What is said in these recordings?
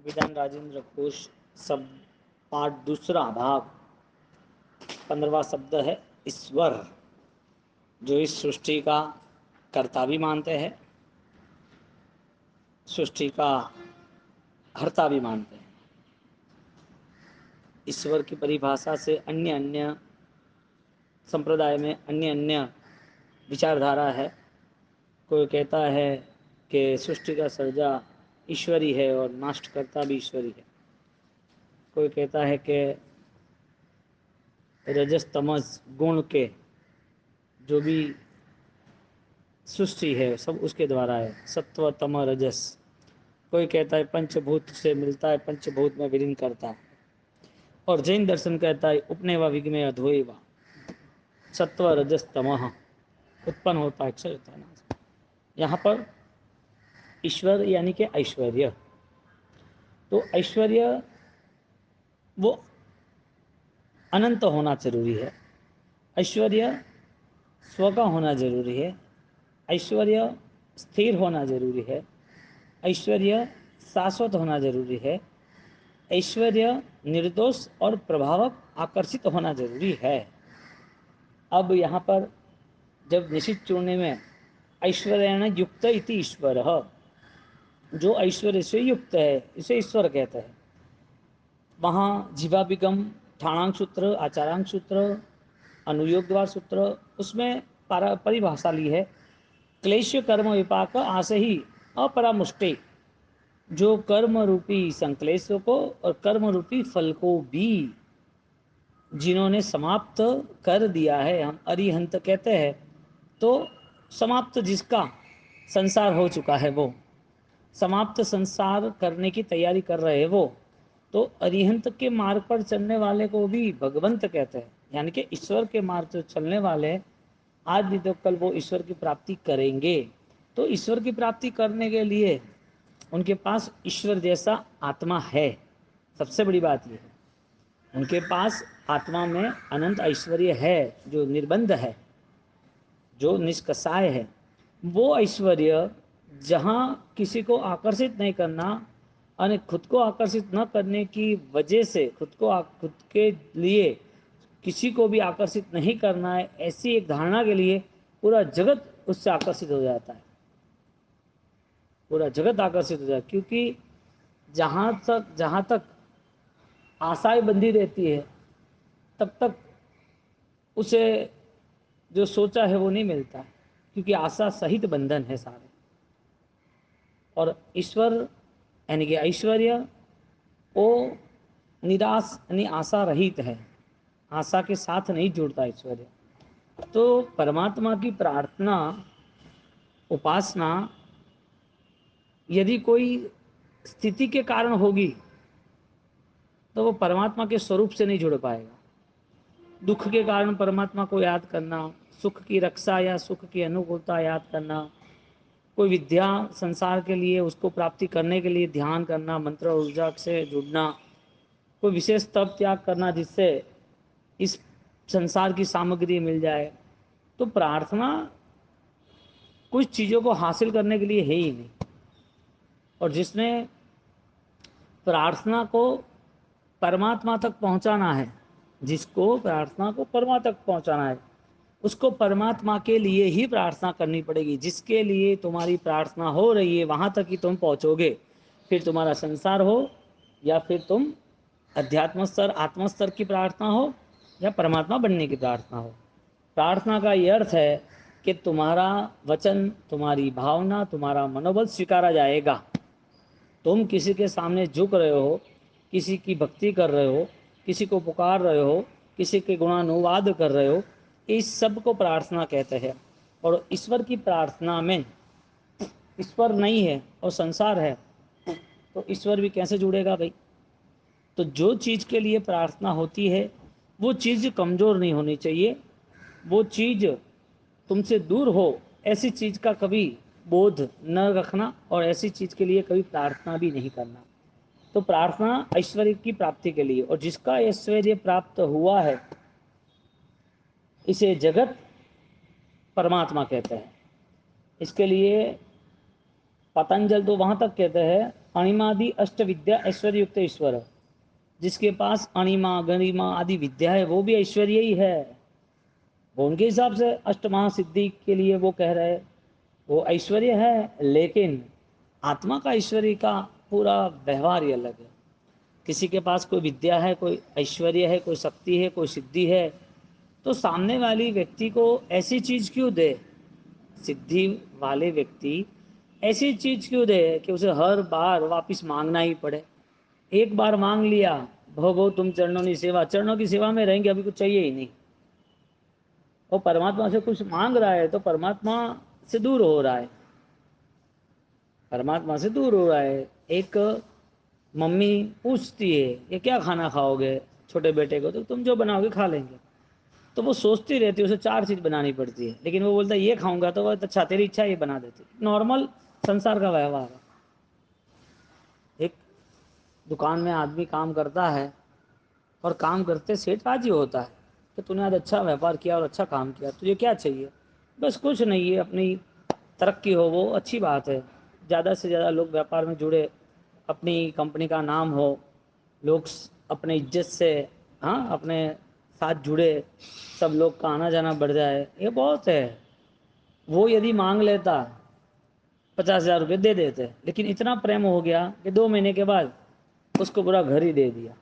अभिधान राजेंद्र कोश शब्द पाठ दूसरा भाग 15वां शब्द है ईश्वर, जो इस सृष्टि का कर्ता भी मानते हैं, सृष्टि का हर्ता भी मानते हैं। ईश्वर की परिभाषा से अन्य अन्य संप्रदाय में अन्य अन्य विचारधारा है। कोई कहता है कि सृष्टि का सर्जा ईश्वरी है और नाशकर्ता भी ईश्वरी है। कोई कहता है कि रजस तमस गुण के जो भी सृष्टि है सब उसके द्वारा है, सत्व तम रजस। कोई कहता है पंचभूत से मिलता है, पंचभूत में विलीन करता है। और जैन दर्शन कहता है उपनेवा विग्मे अद्वैवा, सत्व रजस तमः उत्पन्न होता है, क्षय होता है ना। यहाँ पर ईश्वर यानी कि ऐश्वर्य, तो ऐश्वर्य वो अनंत होना जरूरी है, ऐश्वर्य स्व का होना जरूरी है, ऐश्वर्य स्थिर होना जरूरी है, ऐश्वर्य शाश्वत होना जरूरी है, ऐश्वर्य निर्दोष और प्रभावक आकर्षित होना जरूरी है। अब यहाँ पर जब निश्चित चूर्णे में ऐश्वर्यण युक्त इति ईश्वर, जो ऐश्वर्य से युक्त है इसे ईश्वर कहते हैं। वहाँ जीवाभिगम ठाणांग सूत्र, आचारांग सूत्र, अनुयोग द्वार सूत्र, उसमें परिभाषा ली है क्लेश कर्म विपाक आसे ही अपरामुष्टे, जो कर्म रूपी संक्लेश को और कर्म रूपी फल को भी जिन्होंने समाप्त कर दिया है, हम अरिहंत कहते हैं। तो समाप्त जिसका संसार हो चुका है, वो समाप्त संसार करने की तैयारी कर रहे हैं वो, तो अरिहंत के मार्ग पर चलने वाले को भी भगवंत कहते हैं, यानी कि ईश्वर के मार्ग पर चलने वाले आज नहीं तो कल वो ईश्वर की प्राप्ति करेंगे। तो ईश्वर की प्राप्ति करने के लिए उनके पास ईश्वर जैसा आत्मा है। सबसे बड़ी बात यह है उनके पास आत्मा में अनंत ऐश्वर्य है, जो निर्बंध है, जो निष्कषाय है। वो ऐश्वर्य जहाँ किसी को आकर्षित नहीं करना और खुद को आकर्षित न करने की वजह से खुद के लिए किसी को भी आकर्षित नहीं करना है, ऐसी एक धारणा के लिए पूरा जगत उससे आकर्षित हो जाता है, पूरा जगत आकर्षित हो जाता है। क्योंकि जहाँ तक आशाएं बंधी रहती है तब तक उसे जो सोचा है वो नहीं मिलता, क्योंकि आशा सहित बंधन है सारे। और ईश्वर यानी कि ऐश्वर्य वो निराश यानी आशा रहित है, आशा के साथ नहीं जुड़ता ऐश्वर्य। तो परमात्मा की प्रार्थना उपासना यदि कोई स्थिति के कारण होगी तो वो परमात्मा के स्वरूप से नहीं जुड़ पाएगा। दुख के कारण परमात्मा को याद करना, सुख की रक्षा या सुख की अनुकूलता याद करना, कोई विद्या संसार के लिए उसको प्राप्ति करने के लिए ध्यान करना, मंत्र ऊर्जा से जुड़ना, कोई विशेष तप त्याग करना जिससे इस संसार की सामग्री मिल जाए। तो प्रार्थना कुछ चीज़ों को हासिल करने के लिए है ही नहीं। और जिसने प्रार्थना को परमात्मा तक पहुंचाना है, जिसको प्रार्थना को परमात्मा तक पहुंचाना है, उसको परमात्मा के लिए ही प्रार्थना करनी पड़ेगी। जिसके लिए तुम्हारी प्रार्थना हो रही है वहां तक ही तुम पहुंचोगे। फिर तुम्हारा संसार हो या फिर तुम अध्यात्म स्तर आत्म स्तर की प्रार्थना हो या परमात्मा बनने की प्रार्थना हो, प्रार्थना का ये अर्थ है कि तुम्हारा वचन, तुम्हारी भावना, तुम्हारा मनोबल स्वीकारा जाएगा। तुम किसी के सामने झुक रहे हो, किसी की भक्ति कर रहे हो, किसी को पुकार रहे हो, किसी के गुणानुवाद कर रहे हो, इस सब को प्रार्थना कहते हैं। और ईश्वर की प्रार्थना में ईश्वर नहीं है और संसार है, तो ईश्वर भी कैसे जुड़ेगा भाई। तो जो चीज़ के लिए प्रार्थना होती है वो चीज़ कमज़ोर नहीं होनी चाहिए, वो चीज़ तुमसे दूर हो ऐसी चीज़ का कभी बोध न रखना और ऐसी चीज़ के लिए कभी प्रार्थना भी नहीं करना। तो प्रार्थना ऐश्वर्य की प्राप्ति के लिए, और जिसका ऐश्वर्य प्राप्त हुआ है इसे जगत परमात्मा कहते हैं। इसके लिए पतंजल तो वहाँ तक कहते हैं अणिमादि अष्ट विद्या ऐश्वर्य युक्त ईश्वर, जिसके पास अणिमा गरिमा आदि विद्या है वो भी ऐश्वर्य ही है। वो उनके हिसाब से अष्टमहासिद्धि के लिए वो कह रहे वो ऐश्वर्य है, लेकिन आत्मा का ऐश्वर्य का पूरा व्यवहार ही अलग है। किसी के पास कोई विद्या है, कोई ऐश्वर्य है, कोई शक्ति है, कोई सिद्धि है, तो सामने वाली व्यक्ति को ऐसी चीज क्यों दे? सिद्धि वाले व्यक्ति ऐसी चीज क्यों दे कि उसे हर बार वापस मांगना ही पड़े? एक बार मांग लिया, भो तुम चरणों की सेवा, चरणों की सेवा में रहेंगे, अभी कुछ चाहिए ही नहीं। वो परमात्मा से कुछ मांग रहा है तो परमात्मा से दूर हो रहा है, परमात्मा से दूर हो रहा है। एक मम्मी पूछती है ये क्या खाना खाओगे छोटे बेटे को, तो तुम जो बनाओगे खा लेंगे। तो वो सोचती रहती है, उसे चार चीज बनानी पड़ती है, लेकिन वो बोलता है ये खाऊंगा, तो वो अच्छा तेरी इच्छा ये बना देती। नॉर्मल संसार का व्यवहार है। एक दुकान में आदमी काम करता है और काम करते सेठ राजी होता है कि तूने आज अच्छा व्यापार किया और अच्छा काम किया, तुझे क्या चाहिए? बस कुछ नहीं है, अपनी तरक्की हो वो अच्छी बात है, ज़्यादा से ज़्यादा लोग व्यापार में जुड़े, अपनी कंपनी का नाम हो, लोग अपने इज्जत से, हाँ, अपने साथ जुड़े, सब लोग का आना जाना बढ़ जाए, ये बहुत है। वो यदि मांग लेता 50,000 रुपये दे देते, लेकिन इतना प्रेम हो गया कि 2 महीने के बाद उसको पूरा घर ही दे दिया।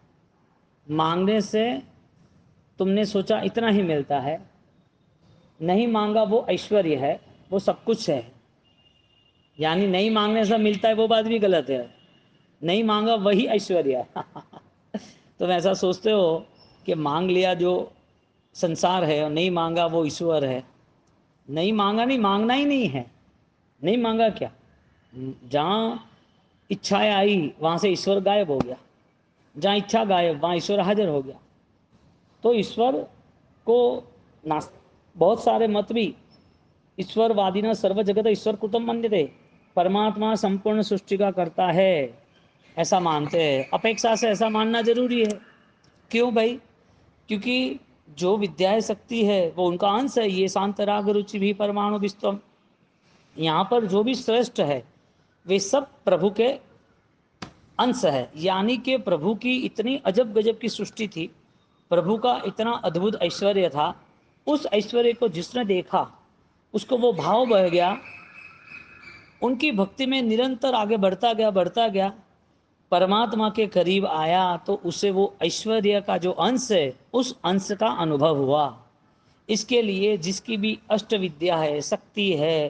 मांगने से तुमने सोचा इतना ही मिलता है, नहीं मांगा वो ऐश्वर्य है, वो सब कुछ है। यानी नहीं मांगने से मिलता है वो बात भी गलत है, नहीं मांगा वही ऐश्वर्य है। तुम ऐसा सोचते हो कि मांग लिया जो संसार है और नहीं मांगा वो ईश्वर है। नहीं मांगा नहीं, मांगना ही नहीं है, नहीं मांगा क्या? जहाँ इच्छाएं आई वहां से ईश्वर गायब हो गया, जहाँ इच्छा गायब वहाँ ईश्वर हाजिर हो गया। तो ईश्वर को नास बहुत सारे मत भी ईश्वरवादी न सर्व जगत ईश्वर कुटुंब मान्यते, परमात्मा संपूर्ण सृष्टि का करता है ऐसा मानते हैं। अपेक्षा से ऐसा मानना जरूरी है। क्यों भाई? क्योंकि जो विद्या शक्ति है वो उनका अंश है। ये शांत राग रुचि भी परमाणु विश्वम, यहाँ पर जो भी श्रेष्ठ है वे सब प्रभु के अंश है। यानी कि प्रभु की इतनी अजब गजब की सृष्टि थी, प्रभु का इतना अद्भुत ऐश्वर्य था, उस ऐश्वर्य को जिसने देखा उसको वो भाव बह गया, उनकी भक्ति में निरंतर आगे बढ़ता गया, परमात्मा के करीब आया, तो उसे वो ऐश्वर्य का जो अंश है उस अंश का अनुभव हुआ। इसके लिए जिसकी भी अष्ट विद्या है, शक्ति है,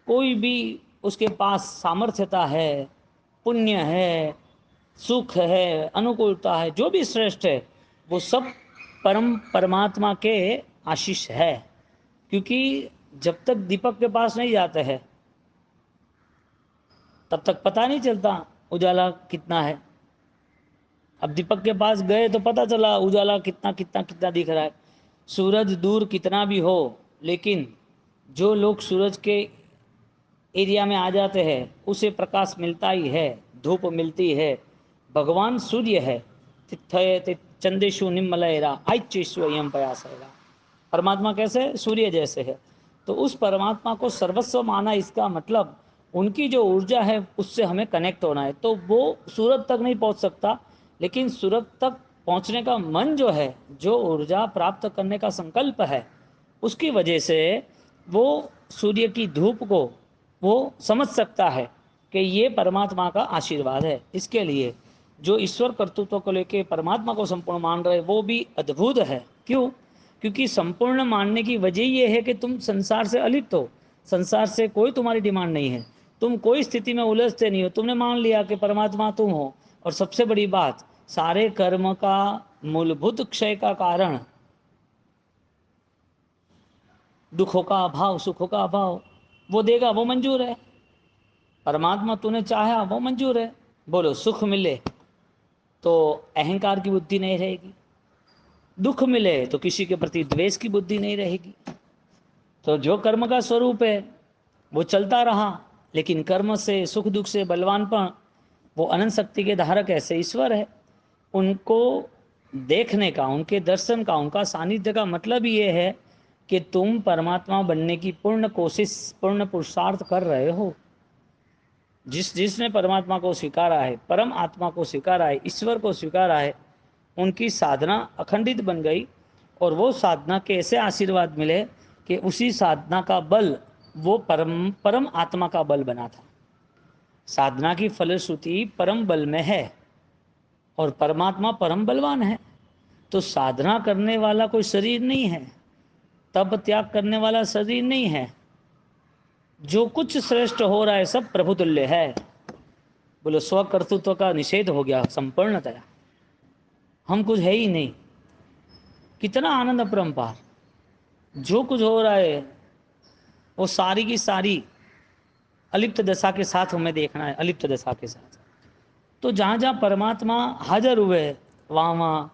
कोई भी उसके पास सामर्थ्यता है, पुण्य है, सुख है, अनुकूलता है, जो भी श्रेष्ठ है वो सब परमात्मा के आशीष है। क्योंकि जब तक दीपक के पास नहीं जाते हैं तब तक पता नहीं चलता उजाला कितना है। अब दीपक के पास गए तो पता चला उजाला कितना कितना कितना दिख रहा है। सूरज दूर कितना भी हो, लेकिन जो लोग सूरज के एरिया में आ जाते हैं उसे प्रकाश मिलता ही है, धूप मिलती है। भगवान सूर्य है, तिथये चंदेशु निम्मलयरा आइचेश्वयम पयासरा। परमात्मा कैसे? सूर्य जैसे है। तो उस परमात्मा को सर्वस्व माना, इसका मतलब उनकी जो ऊर्जा है उससे हमें कनेक्ट होना है। तो वो सूरज तक नहीं पहुंच सकता, लेकिन सूरज तक पहुंचने का मन जो है, जो ऊर्जा प्राप्त करने का संकल्प है, उसकी वजह से वो सूर्य की धूप को वो समझ सकता है कि ये परमात्मा का आशीर्वाद है। इसके लिए जो ईश्वर कर्तृत्व को लेके परमात्मा को संपूर्ण मान रहे वो भी अद्भुत है। क्यों? क्योंकि संपूर्ण मानने की वजह ये है कि तुम संसार से अलिप्त हो, संसार से कोई तुम्हारी डिमांड नहीं है, तुम कोई स्थिति में उलझते नहीं हो, तुमने मान लिया कि परमात्मा तुम हो। और सबसे बड़ी बात, सारे कर्म का मूलभूत क्षय का कारण दुखों का अभाव, सुखों का अभाव, वो देगा, वो मंजूर है। परमात्मा तूने चाहा वो मंजूर है। बोलो, सुख मिले तो अहंकार की बुद्धि नहीं रहेगी, दुख मिले तो किसी के प्रति द्वेष की बुद्धि नहीं रहेगी। तो जो कर्म का स्वरूप है वो चलता रहा, लेकिन कर्म से, सुख दुख से बलवानपन, वो अनंत शक्ति के धारक ऐसे ईश्वर है। उनको देखने का, उनके दर्शन का, उनका सानिध्य का मतलब ये है कि तुम परमात्मा बनने की पूर्ण कोशिश, पूर्ण पुरुषार्थ कर रहे हो। जिसने परमात्मा को स्वीकारा है, परम आत्मा को स्वीकारा है, ईश्वर को स्वीकारा है, उनकी साधना अखंडित बन गई। और वो साधना के ऐसे आशीर्वाद मिले कि उसी साधना का बल वो परम परम आत्मा का बल बना था। साधना की फलश्रुति परम बल में है और परमात्मा परम बलवान है। तो साधना करने वाला कोई शरीर नहीं है, तप त्याग करने वाला शरीर नहीं है। जो कुछ श्रेष्ठ हो रहा है सब प्रभुतुल्य है। बोलो स्वकर्तृत्व का निषेध हो गया संपूर्णतया। हम कुछ है ही नहीं। कितना आनंद अपरंपार। जो कुछ हो रहा है वो सारी की सारी अलिप्त दशा के साथ हमें देखना है, अलिप्त दशा के साथ। तो जहाँ जहाँ परमात्मा हाजिर हुए वहाँ वहाँ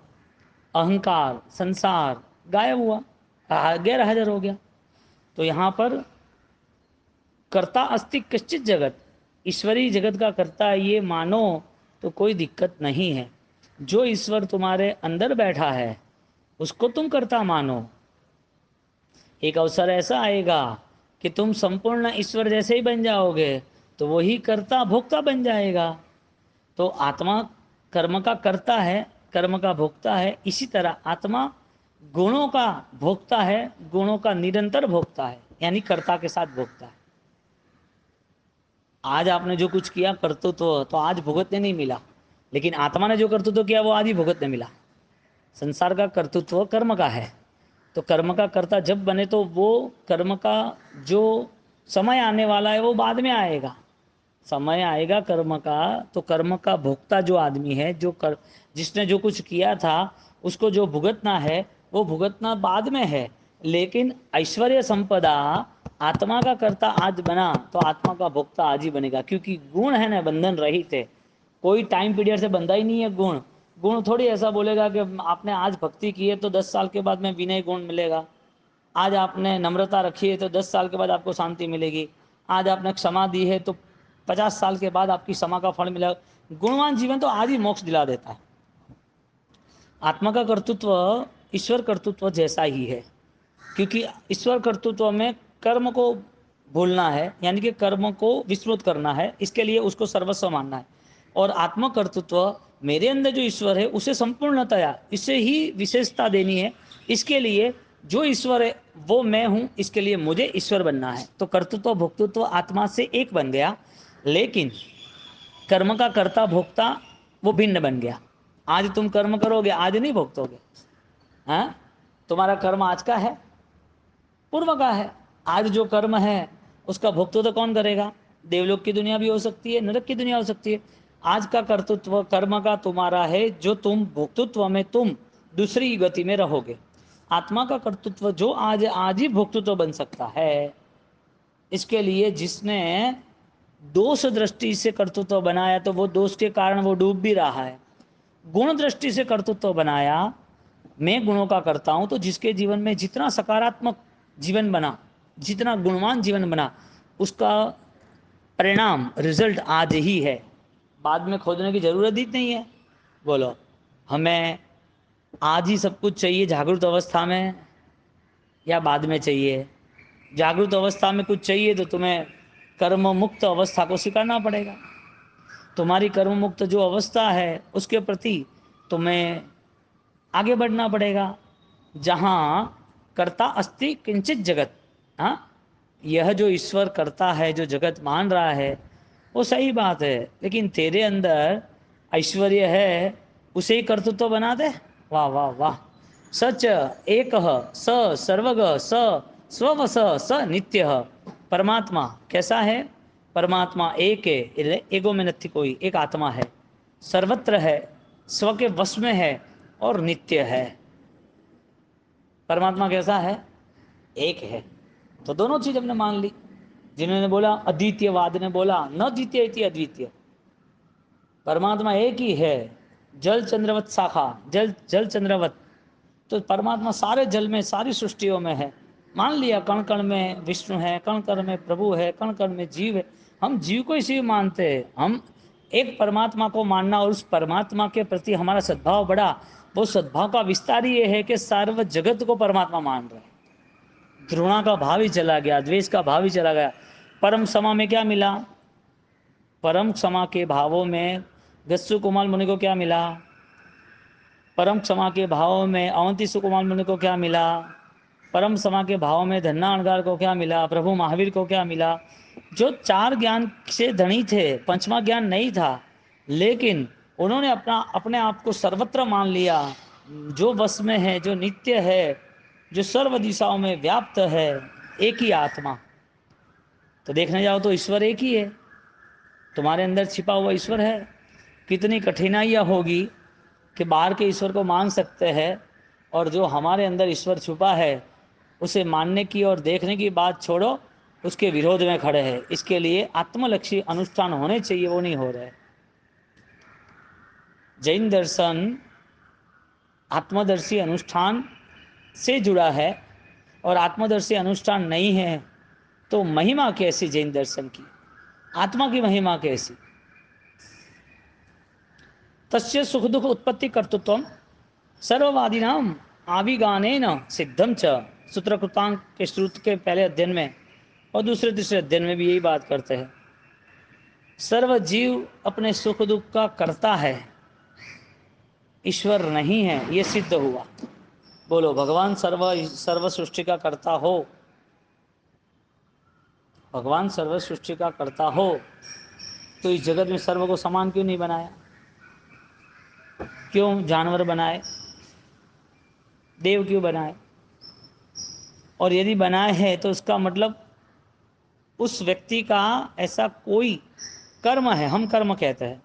अहंकार संसार गायब हुआ, गैर हाजिर हो गया। तो यहाँ पर कर्ता अस्ति कश्चित जगत, ईश्वरी जगत का कर्ता है ये मानो तो कोई दिक्कत नहीं है। जो ईश्वर तुम्हारे अंदर बैठा है उसको तुम कर्ता मानो। एक अवसर ऐसा आएगा कि तुम संपूर्ण ईश्वर जैसे ही बन जाओगे तो वही कर्ता भोक्ता बन जाएगा। तो आत्मा कर्म का कर्ता है, कर्म का भोक्ता है। इसी तरह आत्मा गुणों का भोक्ता है, गुणों का निरंतर भोक्ता है, यानी कर्ता के साथ भोक्ता है। आज आपने जो कुछ किया कर्तृत्व तो आज भुगतने नहीं मिला, लेकिन आत्मा ने जो कर्तृत्व किया वो आज ही भुगतने मिला। संसार का कर्तृत्व कर्म का है, तो कर्म का कर्ता जब बने तो वो कर्म का जो समय आने वाला है वो बाद में आएगा। समय आएगा कर्म का, तो कर्म का भोक्ता जो आदमी है, जिसने जो कुछ किया था उसको जो भुगतना है वो भुगतना बाद में है। लेकिन ऐश्वर्य संपदा आत्मा का कर्ता आज बना तो आत्मा का भोक्ता आज ही बनेगा, क्योंकि गुण है ना बंधन रहित है। कोई टाइम पीरियड से बंधा ही नहीं है गुण। गुण थोड़ी ऐसा बोलेगा कि आपने आज भक्ति की है तो 10 साल के बाद में विनय गुण मिलेगा। आज आपने नम्रता रखी है तो 10 साल के बाद आपको शांति मिलेगी। आज आपने क्षमा दी है तो 50 साल के बाद आपकी क्षमा का फल मिलेगा। गुणवान जीवन तो आज ही मोक्ष दिला देता है। आत्मा का कर्तृत्व ईश्वर कर्तृत्व जैसा ही है, क्योंकि ईश्वर कर्तृत्व में कर्म को भूलना है, यानी कि कर्म को विस्मृत करना है, इसके लिए उसको सर्वस्व मानना है। और आत्म कर्तृत्व मेरे अंदर जो ईश्वर है उसे संपूर्णतया, इसे ही विशेषता देनी है। इसके लिए जो ईश्वर है वो मैं हूँ, इसके लिए मुझे ईश्वर बनना है। तो कर्तृत्व भोक्तृत्व आत्मा से एक बन गया, लेकिन कर्म का कर्ता भोक्ता वो भिन्न बन गया। आज तुम कर्म करोगे, आज नहीं भोगतोगे। हाँ, तुम्हारा कर्म आज का है, पूर्व का है। आज जो कर्म है उसका भोक्तृत्व तो कौन करेगा? देवलोक की दुनिया भी हो सकती है, नरक की दुनिया हो सकती है। आज का कर्तृत्व कर्म का तुम्हारा है, जो तुम भोक्तृत्व में तुम दूसरी गति में रहोगे। आत्मा का कर्तृत्व जो आज आज ही भोक्तृत्व बन सकता है। इसके लिए जिसने दोष दृष्टि से कर्तृत्व बनाया तो वो दोष के कारण वो डूब भी रहा है। गुण दृष्टि से कर्तृत्व बनाया, मैं गुणों का करता हूं, तो जिसके जीवन में जितना सकारात्मक जीवन बना, जितना गुणवान जीवन बना, उसका परिणाम रिजल्ट आज ही है। बाद में खोजने की जरूरत ही नहीं है। बोलो, हमें आज ही सब कुछ चाहिए जागृत अवस्था में या बाद में चाहिए? जागृत अवस्था में कुछ चाहिए तो तुम्हें कर्म मुक्त अवस्था को स्वीकारना पड़ेगा। तुम्हारी कर्म मुक्त जो अवस्था है उसके प्रति तुम्हें आगे बढ़ना पड़ेगा। जहाँ कर्ता अस्ति किंचित जगत, हाँ, यह जो ईश्वर करता है, जो जगत मान रहा है वो सही बात है, लेकिन तेरे अंदर ऐश्वर्य है, उसे ही कर्तृत्व तो बना दे। वाह वाह वाह। सच एक स सर्वग स स्व स नित्य। परमात्मा कैसा है? परमात्मा एक है, एगो में नहीं कोई, एक आत्मा है, सर्वत्र है, स्व के वश में है और नित्य है। परमात्मा कैसा है? एक है। तो दोनों चीज हमने मान ली। जिन्होंने बोला अद्वितीयवाद ने बोला न द्वितीय इति अद्वितीय। परमात्मा एक ही है, जल चंद्रवत शाखा, जल जल चंद्रवत। तो परमात्मा सारे जल में, सारी सृष्टियों में है। मान लिया कण कण में विष्णु है, कण कण में प्रभु है, कण कण में जीव है। हम जीव को इसी मानते हैं। हम एक परमात्मा को मानना और उस परमात्मा के प्रति हमारा सद्भाव बढ़ा, वो सद्भाव का विस्तार ये है कि सर्व जगत को परमात्मा मान रहे हैं। घृणा का भाव ही चला गया, द्वेष का भाव ही चला गया। परम समा में क्या मिला? परम क्षमा के भावों में गस्सु कुमार मुनि को क्या मिला? परम क्षमा के भाव में अवंती सुकुमार मुनि को क्या मिला? परम क्षमा के भाव में धन्ना अणगार को क्या मिला? प्रभु महावीर को क्या मिला? जो चार ज्ञान से धनी थे, पंचमा ज्ञान नहीं था, लेकिन उन्होंने अपने आप को सर्वत्र मान लिया, जो वश में है, जो नित्य है, जो सर्व दिशाओं में व्याप्त है, एक ही आत्मा। तो देखने जाओ तो ईश्वर एक ही है, तुम्हारे अंदर छिपा हुआ ईश्वर है। कितनी कठिनाइयाँ होगी कि बाहर के ईश्वर को मान सकते हैं, और जो हमारे अंदर ईश्वर छुपा है उसे मानने की और देखने की बात छोड़ो, उसके विरोध में खड़े हैं। इसके लिए आत्मलक्षी अनुष्ठान होने चाहिए, वो नहीं हो रहे। जैन दर्शन आत्मदर्शी अनुष्ठान से जुड़ा है, और आत्मदर्शी अनुष्ठान नहीं है तो महिमा कैसी जैन दर्शन की? आत्मा की महिमा कैसी? तस्य सुख दुख उत्पत्ति कर्तृत्व सर्ववादिनाम आविगानेन सिद्धम च। सूत्रकृतांक के श्रुत के पहले अध्ययन में और दूसरे तीसरे अध्ययन में भी यही बात करते हैं। सर्व जीव अपने सुख दुख का करता है, ईश्वर नहीं है, ये सिद्ध हुआ। बोलो, भगवान सर्व सृष्टि का करता हो, भगवान सर्व सृष्टि का करता हो तो इस जगत में सर्व को समान क्यों नहीं बनाया? क्यों जानवर बनाए, देव क्यों बनाए? और यदि बनाए है तो उसका मतलब उस व्यक्ति का ऐसा कोई कर्म है, हम कर्म कहते हैं,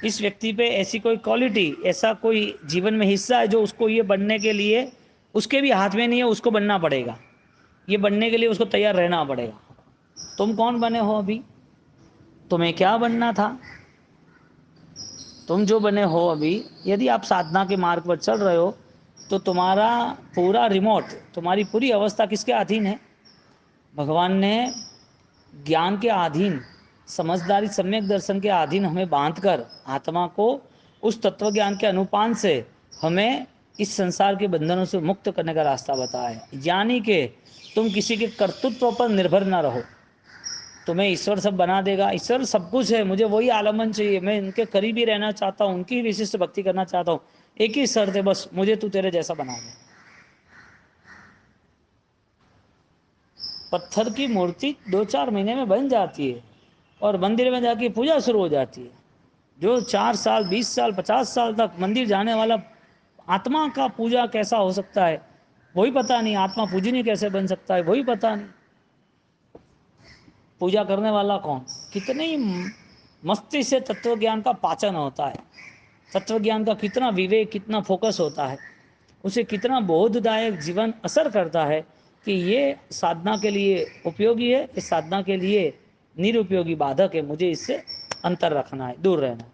इस व्यक्ति पे ऐसी कोई क्वालिटी, ऐसा कोई जीवन में हिस्सा है जो उसको ये बनने के लिए, उसके भी हाथ में नहीं है, उसको बनना पड़ेगा। ये बनने के लिए उसको तैयार रहना पड़ेगा। तुम कौन बने हो अभी? तुम्हें क्या बनना था? तुम जो बने हो अभी, यदि आप साधना के मार्ग पर चल रहे हो तो तुम्हारा पूरा रिमोट, तुम्हारी पूरी अवस्था किसके अधीन है? भगवान ने ज्ञान के अधीन, समझदारी, सम्यक दर्शन के अधीन हमें बांधकर आत्मा को उस तत्व ज्ञान के अनुपान से हमें इस संसार के बंधनों से मुक्त करने का रास्ता बताया है। यानी कि तुम किसी के कर्तृत्व पर निर्भर ना रहो। तुम्हें ईश्वर सब बना देगा, ईश्वर सब कुछ है, मुझे वही आलम्बन चाहिए, मैं इनके करीब ही रहना चाहता हूँ, उनकी विशिष्ट भक्ति करना चाहता हूँ, एक ही शर्त है, बस मुझे तू तेरे जैसा बना दे। पत्थर की मूर्ति 2-4 महीने में बन जाती है और मंदिर में जाके पूजा शुरू हो जाती है। जो 4 साल 20 साल 50 साल तक मंदिर जाने वाला आत्मा का पूजा कैसा हो सकता है वही पता नहीं, आत्मा पूजनीय कैसे बन सकता है वही पता नहीं। पूजा करने वाला कौन? कितनी मस्ती से तत्व ज्ञान का पाचन होता है, तत्व ज्ञान का कितना विवेक, कितना फोकस होता है, उसे कितना बोधदायक जीवन असर करता है कि ये साधना के लिए उपयोगी है, इस साधना के लिए निरुपयोगी बाधक है, मुझे इससे अंतर रखना है, दूर रहना है।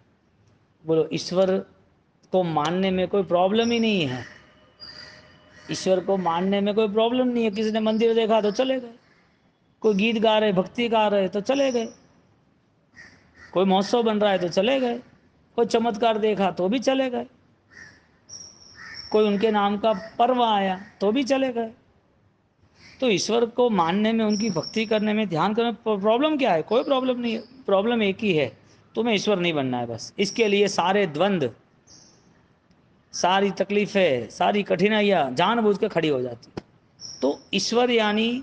बोलो, ईश्वर को मानने में कोई प्रॉब्लम ही नहीं है। ईश्वर को मानने में कोई प्रॉब्लम नहीं है। किसी ने मंदिर देखा तो चले गए, कोई गीत गा रहे, भक्ति गा रहे तो चले गए, कोई महोत्सव बन रहा है तो चले गए, कोई चमत्कार देखा तो भी चले गए, कोई उनके नाम का पर्व आया तो भी चले गए। तो ईश्वर को मानने में, उनकी भक्ति करने में, ध्यान करने में प्रॉब्लम क्या है? कोई प्रॉब्लम नहीं है। प्रॉब्लम एक ही है, तुम्हें ईश्वर नहीं बनना है बस। इसके लिए सारे द्वंद्व, सारी तकलीफें, सारी कठिनाइयाँ जानबूझ के खड़ी हो जाती। तो ईश्वर यानी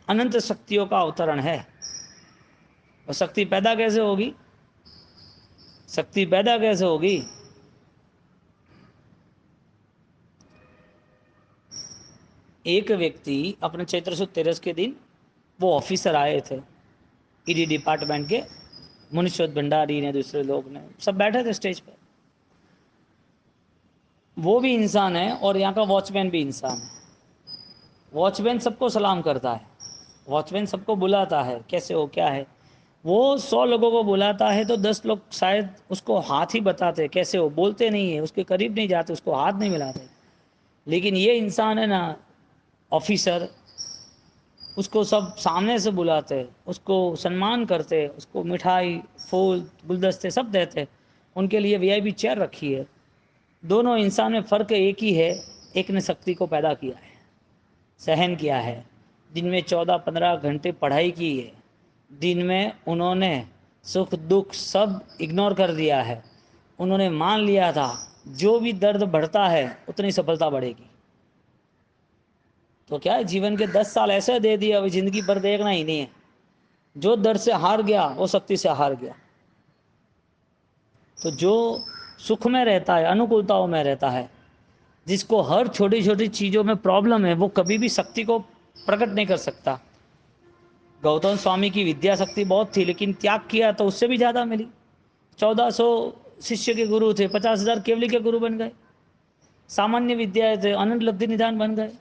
अनंत शक्तियों का अवतरण है। और शक्ति पैदा कैसे होगी? शक्ति पैदा कैसे होगी? एक व्यक्ति अपने चैत्र शुद्ध 13 के दिन, वो ऑफिसर आए थे ईडी डिपार्टमेंट के, मुनिश्वत भंडारी ने, दूसरे लोग ने, सब बैठे थे स्टेज पर। वो भी इंसान है और यहाँ का वॉचमैन भी इंसान है। वॉचमैन सबको सलाम करता है, वॉचमैन सबको बुलाता है, कैसे हो, क्या है। वो 100 लोगों को बुलाता है तो 10 लोग शायद उसको हाथ ही बताते, कैसे हो, बोलते नहीं है, उसके करीब नहीं जाते, उसको हाथ नहीं मिलाते। लेकिन ये इंसान है ना, ऑफिसर, उसको सब सामने से बुलाते, उसको सम्मान करते, उसको मिठाई, फूल, गुलदस्ते सब देते। उनके लिए वीआईपी चेयर रखी है। दोनों इंसान में फ़र्क एक ही है, एक ने शक्ति को पैदा किया है, सहन किया है, दिन में 14-15 घंटे पढ़ाई की है, दिन में उन्होंने सुख दुख सब इग्नोर कर दिया है। उन्होंने मान लिया था जो भी दर्द बढ़ता है उतनी सफलता बढ़ेगी। तो क्या है, जीवन के 10 साल ऐसे दे दिए, अभी जिंदगी भर देखना ही नहीं है। जो दर्द से हार गया वो शक्ति से हार गया। तो जो सुख में रहता है, अनुकूलताओं में रहता है, जिसको हर छोटी छोटी चीज़ों में प्रॉब्लम है, वो कभी भी शक्ति को प्रकट नहीं कर सकता। गौतम स्वामी की विद्या शक्ति बहुत थी, लेकिन त्याग किया तो उससे भी ज़्यादा मिली। 1400 शिष्य के गुरु थे, 50,000 केवली के गुरु बन गए। सामान्य विद्या थे, अनंत लब्धि निदान बन गए।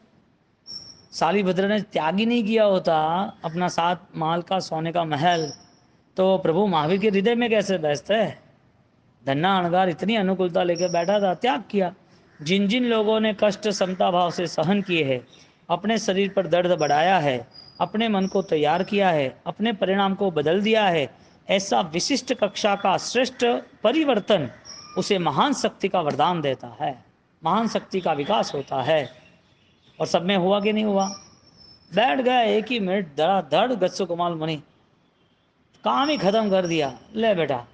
शालिभद्र ने त्याग ही नहीं किया होता अपना 7 माल का सोने का महल, तो प्रभु महावीर के हृदय में कैसे बैठते है। धन्ना अणगार इतनी अनुकूलता लेकर बैठा था, त्याग किया। जिन जिन लोगों ने कष्ट समता भाव से सहन किए हैं, अपने शरीर पर दर्द बढ़ाया है, अपने मन को तैयार किया है, अपने परिणाम को बदल दिया है, ऐसा विशिष्ट कक्षा का श्रेष्ठ परिवर्तन उसे महान शक्ति का वरदान देता है। महान शक्ति का विकास होता है। और सब में हुआ कि नहीं हुआ। बैठ गया एक ही मिनट, धड़ाधड़ गच्छो कुमाल मुनि, काम ही खत्म कर दिया। ले बेटा,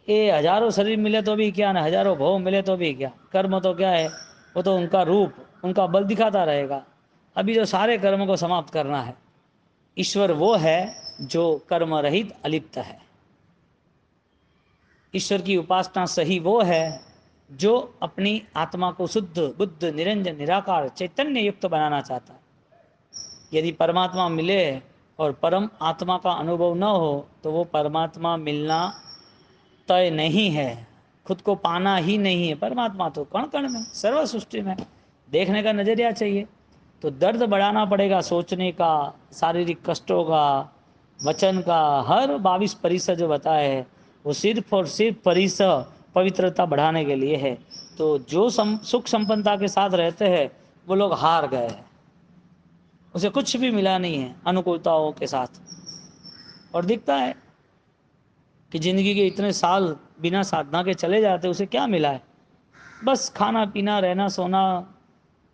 ये हजारों शरीर मिले तो भी क्या ना, हजारों भव मिले तो भी क्या, कर्म तो क्या है, वो तो उनका रूप, उनका बल दिखाता रहेगा। अभी जो सारे कर्म को समाप्त करना है। ईश्वर वो है जो कर्म रहित अलिप्त है। ईश्वर की उपासना सही वो है जो अपनी आत्मा को शुद्ध बुद्ध निरंजन निराकार चैतन्य युक्त बनाना चाहता है। यदि परमात्मा मिले और परम आत्मा का अनुभव न हो तो वो परमात्मा मिलना तय नहीं है। खुद को पाना ही नहीं है। परमात्मा तो कण कण में, सर्व सृष्टि में। देखने का नजरिया चाहिए। तो दर्द बढ़ाना पड़ेगा, सोचने का, शारीरिक कष्टों का, वचन का। हर 22 परिसर जो बताए है वो सिर्फ और सिर्फ परिसर पवित्रता बढ़ाने के लिए है। तो जो सुख संपन्नता के साथ रहते हैं वो लोग हार गए हैं, उसे कुछ भी मिला नहीं है अनुकूलताओं के साथ। और दिखता है कि जिंदगी के इतने साल बिना साधना के चले जाते, उसे क्या मिला है। बस खाना पीना रहना सोना,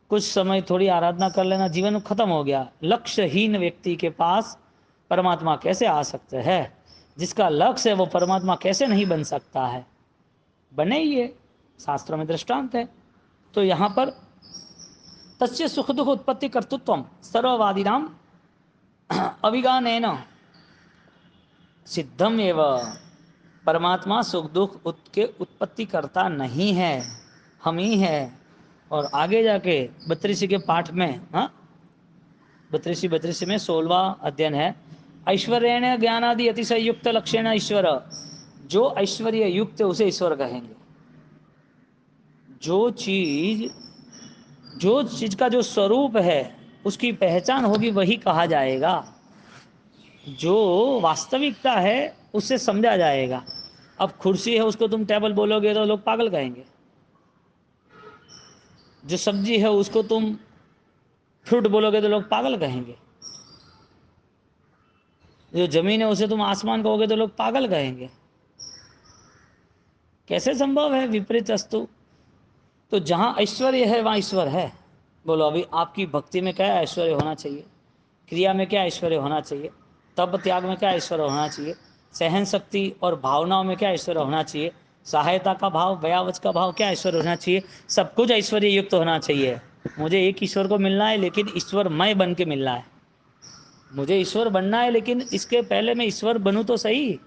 कुछ समय थोड़ी आराधना कर लेना, जीवन खत्म हो गया। लक्ष्यहीन व्यक्ति के पास परमात्मा कैसे आ सकते हैं। जिसका लक्ष्य है वो परमात्मा कैसे नहीं बन सकता है। बने ही है, शास्त्रों में दृष्टांत है। तो यहाँ पर तस्य सुख दुख उत्पत्ति कर्तृत्व सर्ववादिनाम अभिगानेन सिद्धम एवं। परमात्मा सुख दुख के उत्पत्ति करता नहीं है, हम ही है। और आगे जाके 32 के पाठ में, हाँ 32 में 16वां अध्ययन है, ऐश्वर्यण ज्ञानादि अतिशय युक्त लक्षण ईश्वर। जो ऐश्वर्य युक्त उसे ईश्वर कहेंगे। जो चीज का जो स्वरूप है उसकी पहचान होगी वही कहा जाएगा। जो वास्तविकता है उससे समझा जाएगा। अब कुर्सी है उसको तुम टेबल बोलोगे तो लोग पागल कहेंगे। जो सब्जी है उसको तुम फ्रूट बोलोगे तो लोग पागल कहेंगे। जो जमीन है उसे तुम आसमान कहोगे तो लोग पागल कहेंगे। कैसे संभव है विपरीत अस्तु। तो जहां ऐश्वर्य है वहां ईश्वर है। बोलो अभी आपकी भक्ति में क्या ऐश्वर्य होना चाहिए, क्रिया में क्या ऐश्वर्य होना चाहिए, तप त्याग में क्या ऐश्वर्य होना चाहिए, सहन शक्ति और भावनाओं में क्या ऐश्वर्य होना चाहिए, सहायता का भाव, व्यावच का भाव, क्या ऐश्वर्य होना चाहिए। सब कुछ ऐश्वर्य युक्त होना चाहिए। मुझे एक ईश्वर को मिलना है लेकिन ईश्वर मैं बन के मिलना है। मुझे ईश्वर बनना है लेकिन इसके पहले मैं ईश्वर बनूं तो सही।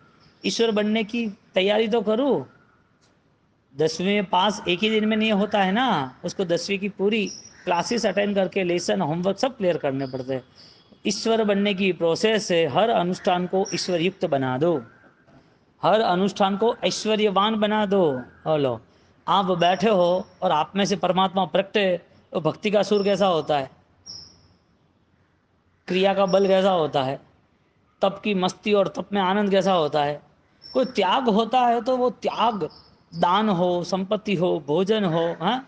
ईश्वर बनने की तैयारी तो करूं। 10वीं में पास एक ही दिन में नहीं होता है ना, उसको 10वीं की पूरी क्लासेस अटेंड करके लेसन होमवर्क सब क्लियर करने पड़ते हैं। ईश्वर बनने की प्रोसेस है। हर अनुष्ठान को ईश्वर युक्त बना दो, हर अनुष्ठान को ऐश्वर्यवान बना दो। हेलो, आप बैठे हो और आप में से परमात्मा प्रकट है, तो भक्ति का सुर कैसा होता है, क्रिया का बल कैसा होता है, तप की मस्ती और तप में आनंद कैसा होता है। कोई त्याग होता है तो वो त्याग दान हो, संपत्ति हो, भोजन हो, हाँ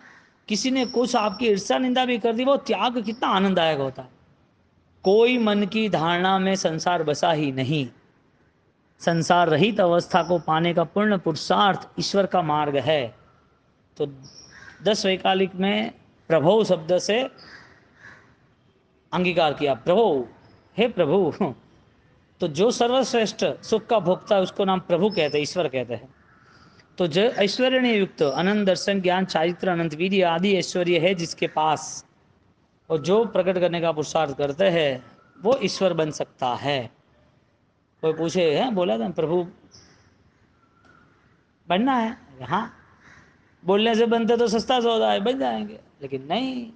किसी ने कुछ आपकी ईर्ष्या निंदा भी कर दी, वो त्याग कितना आनंददायक होता है। कोई मन की धारणा में संसार बसा ही नहीं। संसार रहित अवस्था को पाने का पूर्ण पुरुषार्थ ईश्वर का मार्ग है। तो 10 वैकालिक में प्रभु शब्द से अंगीकार किया। प्रभु, हे प्रभु, तो जो सर्वश्रेष्ठ सुख का भोक्ता है उसको नाम प्रभु कहते हैं, ईश्वर कहते हैं। तो जो ऐश्वर्य ने युक्त अनंत दर्शन ज्ञान चारित्र अनंत वीर्य आदि ऐश्वर्य है जिसके पास, और जो प्रकट करने का पुरुषार्थ करते हैं वो ईश्वर बन सकता है। कोई पूछे है, बोला था प्रभु बनना है, हाँ बोलने से बनते तो सस्ता सौदा है, बन जाएंगे, लेकिन नहीं,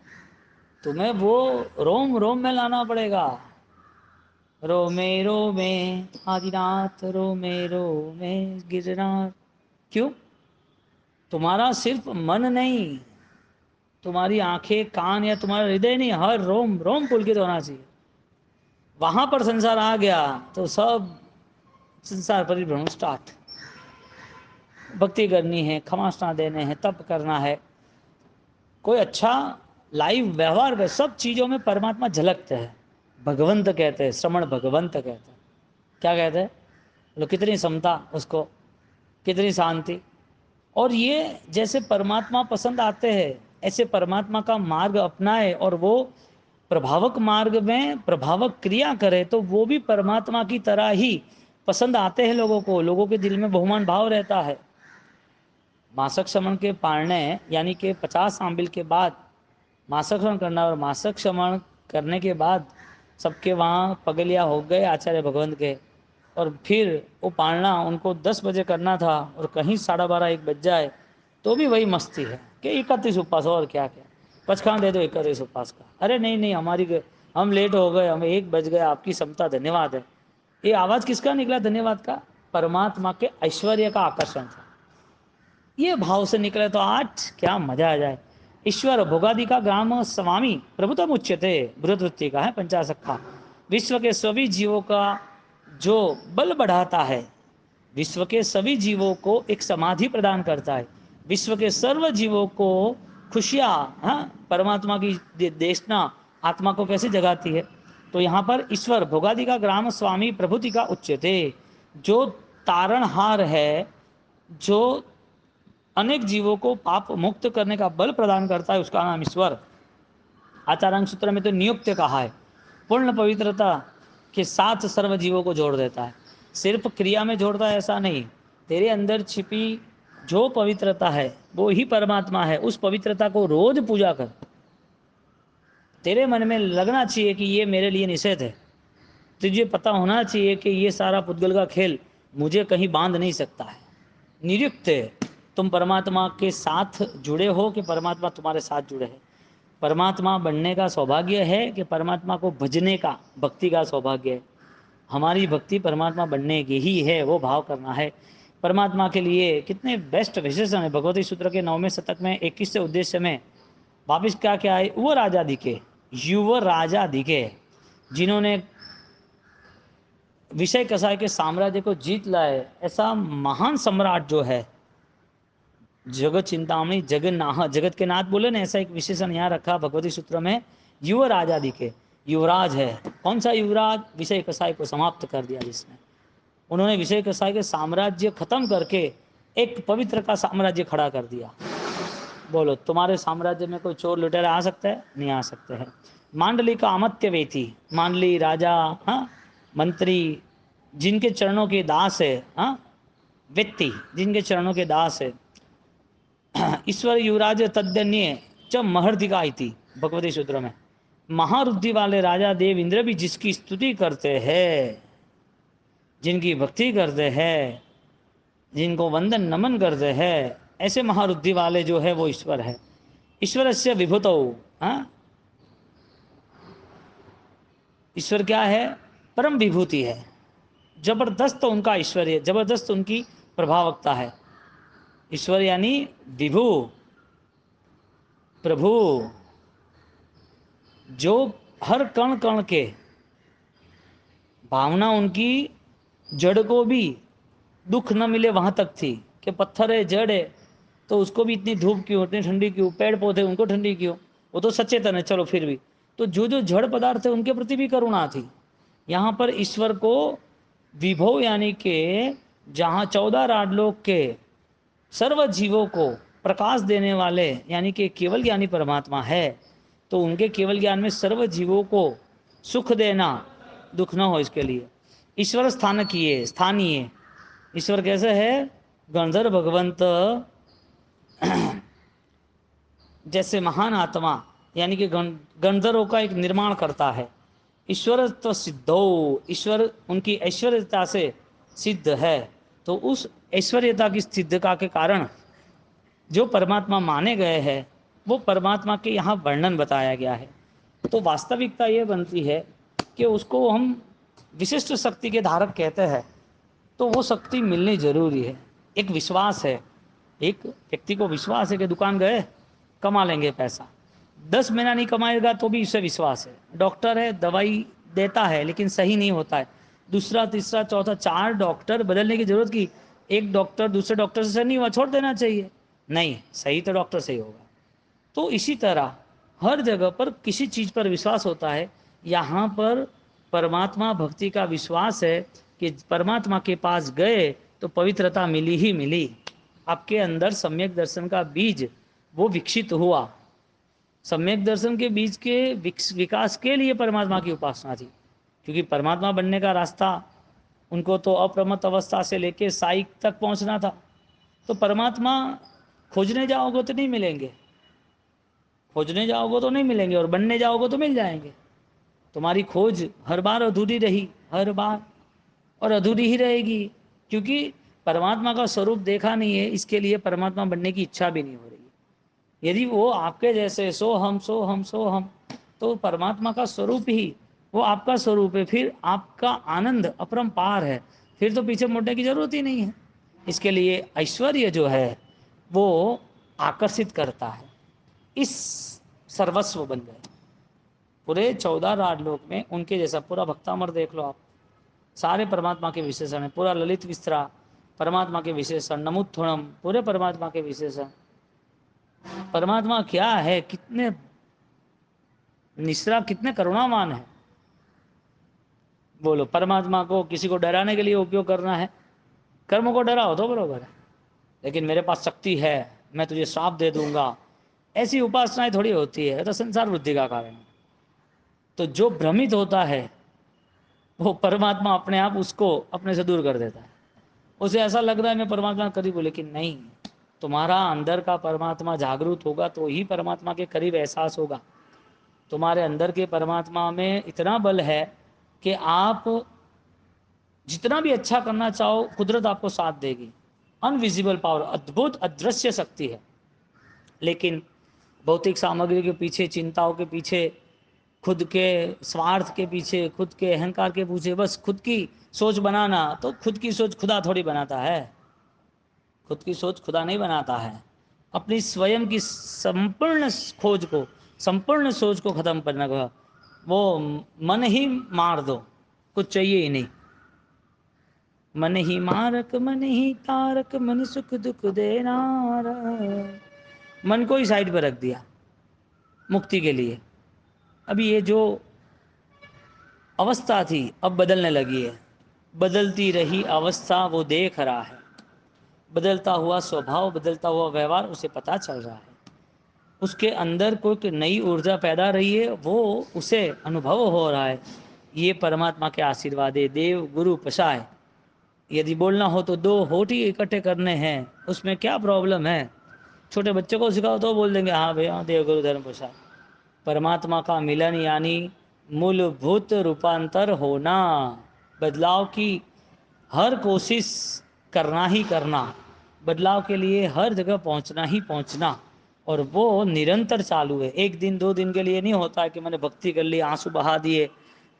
तुम्हें वो रोम रोम में लाना पड़ेगा। रोमे रोमे आदिनाथ, रोमे रोमे गिरनाथ। क्यों? तुम्हारा सिर्फ मन नहीं, तुम्हारी आंखें कान या तुम्हारा हृदय नहीं, हर रोम रोम पुलकित होना चाहिए। वहां पर संसार आ गया तो सब संसार परिभ्रमण स्टार्ट। भक्ति करनी है, क्षमास्ना देने हैं, तप करना है, कोई अच्छा लाइव व्यवहार में, सब चीजों में परमात्मा झलकते हैं। भगवंत कहते हैं, श्रमण भगवंत कहते हैं। क्या कहते हैं? मतलब कितनी समता उसको, कितनी शांति। और ये जैसे परमात्मा पसंद आते हैं ऐसे परमात्मा का मार्ग अपनाए और वो प्रभावक मार्ग में प्रभावक क्रिया करे तो वो भी परमात्मा की तरह ही पसंद आते हैं लोगों को। लोगों के दिल में बहुमान भाव रहता है। मासक श्रमण के पारणे यानी कि 50 आंबिल के बाद मासक श्रमण करना, और मासक श्रमण करने के बाद सबके वहाँ पगलिया हो गए आचार्य भगवंत के, और फिर वो पालना उनको 10 बजे करना था और कहीं 12:30-1 बज जाए तो भी वही मस्ती है कि 31 उपवास, और क्या क्या पचखान दे दो 31 उपवास का। अरे नहीं नहीं, हम लेट हो गए, हमें 1 बज गया, आपकी क्षमता, धन्यवाद है। ये आवाज़ किसका निकला धन्यवाद का? परमात्मा के ऐश्वर्य का आकर्षण था। ये भाव से निकले तो आज क्या मजा आ जाए। ईश्वर भोगादि का ग्राम स्वामी प्रभुतम उच्यते, बृहद्वृत्ति का है पंचाशक्खा। विश्व के सभी जीवों का जो बल बढ़ाता है, विश्व के सभी जीवों को एक समाधि प्रदान करता है, विश्व के सर्व जीवों को खुशियाँ, हाँ परमात्मा की देशना आत्मा को कैसे जगाती है। तो यहाँ पर ईश्वर भोगादि का ग्राम स्वामी प्रभुति का उच्यते, जो तारणहार है, जो अनेक जीवों को पाप मुक्त करने का बल प्रदान करता है, उसका नाम ईश्वर। आचार्य सूत्र में तो नियुक्त कहा है, पूर्ण पवित्रता के साथ सर्व जीवों को जोड़ देता है। सिर्फ क्रिया में जोड़ता है ऐसा नहीं, तेरे अंदर छिपी जो पवित्रता है वो ही परमात्मा है। उस पवित्रता को रोज पूजा कर। तेरे मन में लगना चाहिए कि ये मेरे लिए निषेध है, तुझे पता होना चाहिए कि ये सारा पुद्गल का खेल मुझे कहीं बांध नहीं सकता है। नियुक्त तुम परमात्मा के साथ जुड़े हो कि परमात्मा तुम्हारे साथ जुड़े है। परमात्मा बनने का सौभाग्य है कि परमात्मा को भजने का, भक्ति का सौभाग्य है। हमारी भक्ति परमात्मा बनने की ही है, वो भाव करना है। परमात्मा के लिए कितने बेस्ट विशेषण है। भगवती सूत्र के 9वें शतक में 21 उद्देश्य में वापिस क्या क्या है? वो राजा दिखे, युव राजा दिखे, जिन्होंने विषय कसाय के साम्राज्य को जीत लाए। ऐसा महान सम्राट जो है, जगत चिंतामणि जगन्नाथ, जगत के नाथ बोले ना, ऐसा एक विशेषण यहाँ रखा भगवती सूत्र में, युव राजा दिखे। युवराज है। कौन सा युवराज? विषय कसाय को समाप्त कर दिया जिसने। उन्होंने विषय कसाय के साम्राज्य खत्म करके एक पवित्र का साम्राज्य खड़ा कर दिया। बोलो, तुम्हारे साम्राज्य में कोई चोर लुटेरा आ सकता है? नहीं आ सकते हैं। मांडली का अमत्य वेती, मांडली राजा, हाँ मंत्री, जिनके चरणों के दास है, हाँ व्यक्ति जिनके चरणों के दास है। ईश्वर युवराज तद्यन्य च महर्दिका इति, भगवती सूत्र में। महारुद्धि वाले राजा देव इंद्र भी जिसकी स्तुति करते हैं, जिनकी भक्ति करते हैं, जिनको वंदन नमन करते हैं, ऐसे महारुद्धि वाले जो है वो ईश्वर है। ईश्वर से विभूतो, हाँ ईश्वर क्या है? परम विभूति है। जबरदस्त उनका ऐश्वर्य, जबरदस्त उनकी प्रभावकता है। ईश्वर यानी विभू, प्रभु, जो हर कण कण के भावना उनकी जड़ को भी दुख न मिले वहां तक थी कि पत्थर है, जड़ है, तो उसको भी इतनी धूप क्यों, इतनी ठंडी क्यों, पेड़ पौधे उनको ठंडी क्यों, वो तो सचेतन है, चलो फिर भी। तो जो जो जड़ पदार्थ है उनके प्रति भी करुणा थी। यहाँ पर ईश्वर को विभव यानी के जहाँ 14 राजलोक के सर्व जीवों को प्रकाश देने वाले यानी कि केवल ज्ञानी परमात्मा है, तो उनके केवल ज्ञान में सर्व जीवों को सुख देना, दुख न हो इसके लिए। ईश्वर स्थानकीय स्थानीय। ईश्वर कैसे है? गंधर्व भगवंत जैसे महान आत्मा, यानी कि गंधर्वों का एक निर्माण करता है। ईश्वर तो सिद्धो, ईश्वर उनकी ऐश्वर्यता से सिद्ध है। तो उस ऐश्वर्यता की सिद्धता के कारण जो परमात्मा माने गए हैं, वो परमात्मा के यहाँ वर्णन बताया गया है। तो वास्तविकता ये बनती है कि उसको हम विशिष्ट शक्ति के धारक कहते हैं, तो वो शक्ति मिलनी जरूरी है। एक विश्वास है, एक व्यक्ति को विश्वास है कि दुकान गए कमा लेंगे पैसा, 10 महीना नहीं कमाएगा तो भी उसे विश्वास है। डॉक्टर है, दवाई देता है लेकिन सही नहीं होता है, दूसरा तीसरा चौथा 4 डॉक्टर बदलने की जरूरत की, एक डॉक्टर दूसरे डॉक्टर से नहीं हुआ छोड़ देना चाहिए, नहीं सही तो डॉक्टर से ही होगा। तो इसी तरह हर जगह पर किसी चीज़ पर विश्वास होता है। यहाँ पर परमात्मा भक्ति का विश्वास है कि परमात्मा के पास गए तो पवित्रता मिली ही मिली। आपके अंदर सम्यक दर्शन का बीज वो विकसित हुआ। सम्यक दर्शन के बीज के विकास के लिए परमात्मा की उपासना थी, क्योंकि परमात्मा बनने का रास्ता उनको तो अप्रमत्त अवस्था से लेके साइक तक पहुंचना था। तो परमात्मा खोजने जाओगे तो नहीं मिलेंगे, खोजने जाओगे तो नहीं मिलेंगे, और बनने जाओगे तो मिल जाएंगे। तुम्हारी खोज हर बार अधूरी रही, हर बार, और अधूरी ही रहेगी, क्योंकि परमात्मा का स्वरूप देखा नहीं है। इसके लिए परमात्मा बनने की इच्छा भी नहीं हो रही है। यदि वो आपके जैसे सो हम सो हम सो हम, तो परमात्मा का स्वरूप ही वो आपका स्वरूप है, फिर आपका आनंद अपरंपार है, फिर तो पीछे मुड़ने की जरूरत ही नहीं है। इसके लिए ऐश्वर्य जो है वो आकर्षित करता है। इस सर्वस्व बन गए पूरे 14 राजलोक में, उनके जैसा पूरा भक्तामर देख लो आप, सारे परमात्मा के विशेषण है। पूरा ललित विस्त्रा परमात्मा के विशेषण, नमुत्थुणम पूरे परमात्मा के विशेषण। परमात्मा क्या है, कितने निश्रा, कितने करुणावान है। बोलो, परमात्मा को किसी को डराने के लिए उपयोग करना है, कर्म को डराओ तो बरोबर है, लेकिन मेरे पास शक्ति है, मैं तुझे श्राप दे दूंगा, ऐसी उपासनाएं थोड़ी होती है, तो संसार वृद्धि का कारण है। तो जो भ्रमित होता है वो परमात्मा अपने आप उसको अपने से दूर कर देता है। उसे ऐसा लग रहा है मैं परमात्मा के करीब हूँ, लेकिन नहीं, तुम्हारा अंदर का परमात्मा जागरूक होगा तो ही परमात्मा के करीब एहसास होगा। तुम्हारे अंदर के परमात्मा में इतना बल है कि आप जितना भी अच्छा करना चाहो कुदरत आपको साथ देगी। अनविजिबल पावर, अद्भुत अदृश्य शक्ति है। लेकिन भौतिक सामग्री के पीछे, चिंताओं के पीछे, खुद के स्वार्थ के पीछे, खुद के अहंकार के पीछे, बस खुद की सोच बनाना, तो खुद की सोच खुदा थोड़ी बनाता है, खुद की सोच खुदा नहीं बनाता है। अपनी स्वयं की संपूर्ण खोज को, संपूर्ण सोच को खत्म करने का वो मन ही मार दो, कुछ चाहिए ही नहीं। मन ही मारक मन ही तारक, मन सुख दुख देनारा, मन को ही साइड पर रख दिया मुक्ति के लिए। अभी ये जो अवस्था थी अब बदलने लगी है, बदलती रही अवस्था वो देख रहा है, बदलता हुआ स्वभाव, बदलता हुआ व्यवहार उसे पता चल रहा है। उसके अंदर कोई नई ऊर्जा पैदा रही है, वो उसे अनुभव हो रहा है। ये परमात्मा के आशीर्वाद है, देव गुरु पशाय। यदि बोलना हो तो 2 होठ ही इकट्ठे करने हैं, उसमें क्या प्रॉब्लम है? छोटे बच्चों को सिखाओ तो बोल देंगे हाँ भैया देव गुरु धर्म पशाय। परमात्मा का मिलन यानी मूलभूत रूपांतर होना, बदलाव की हर कोशिश करना ही करना, बदलाव के लिए हर जगह पहुंचना ही पहुंचना, और वो निरंतर चालू है। 1 दिन 2 दिन के लिए नहीं होता है कि मैंने भक्ति कर ली, आंसू बहा दिए,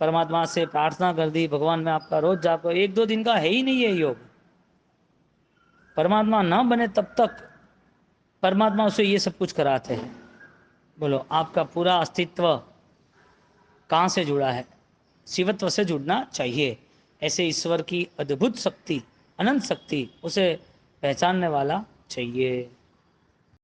परमात्मा से प्रार्थना कर दी, भगवान मैं आपका रोज जाप, 1-2 दिन का है ही नहीं है योग। परमात्मा ना बने तब तक परमात्मा उसे ये सब कुछ कराते हैं। बोलो, आपका पूरा अस्तित्व कहाँ से जुड़ा है? शिवत्व से जुड़ना चाहिए। ऐसे ईश्वर की अद्भुत शक्ति, अनंत शक्ति, उसे पहचानने वाला चाहिए।